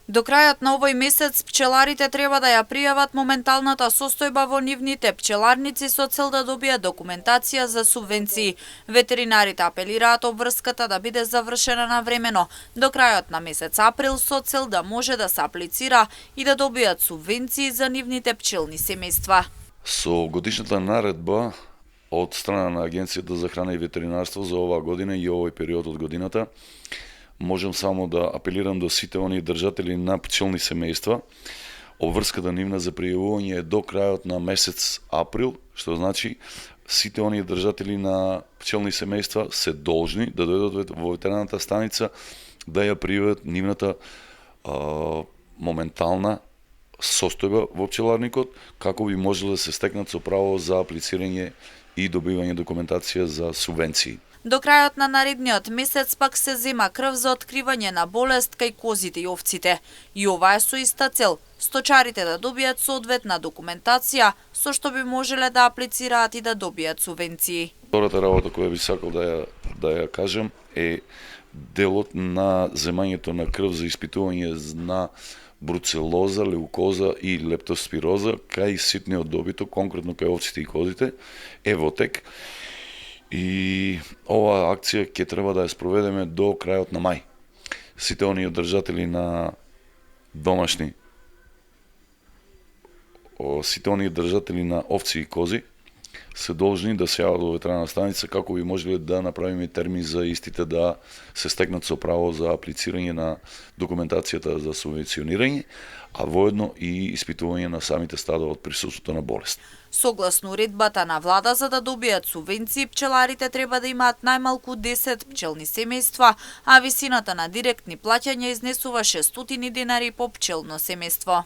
До крајот на овој месец пчеларите треба да ја пријават моменталната состојба во нивните пчеларници со цел да добијат документација за субвенции. Ветеринарите апелираат обврската да биде завршена навремено до крајот на месец април со цел да може да се аплицира и да добијат субвенции за нивните пчелни семејства. Со годишната наредба од страна на Агенцијата за храна и ветеринарство за оваа година и овој период од годината, можам само да апелирам до сите оние држатели на пчелни семејства. Обврската нивна за пријавување е до крајот на месец април, што значи сите оние држатели на пчелни семејства се должни да дојдат во ветеринарната станица да ја пријават нивната моментална состојба во пчеларникот, како би можеле да се стекнат со право за аплицирање и добивање документација за субвенции. До крајот на наредниот месец пак се зема крв за откривање на болест кај козите и овците. И ова е со иста цел – сточарите да добијат соодветна документација со што би можеле да аплицираат и да добијат субвенции. Втората работа која би сакал да ја кажам е делот на земањето на крв за испитување на бруцелоза, леукоза и лептоспироза кај ситниот добиток, конкретно кај овците и козите, Евотек. И оваа акција ќе треба да ја спроведеме до крајот на мај. Сите оние држатели на домашни, сите оние држатели на овци и кози се должни да се јават во ветеринарна станица како би можеле да направиме термин за истите да се стекнат со право за аплицирање на документацијата за субвенционирање, а воедно и испитување на самите стада од присуството на болест. Согласно уредбата на влада, за да добијат субвенции, пчеларите треба да имаат најмалку 10 пчелни семејства, а висината на директни плаќања изнесува 600 денари по пчелно семејство.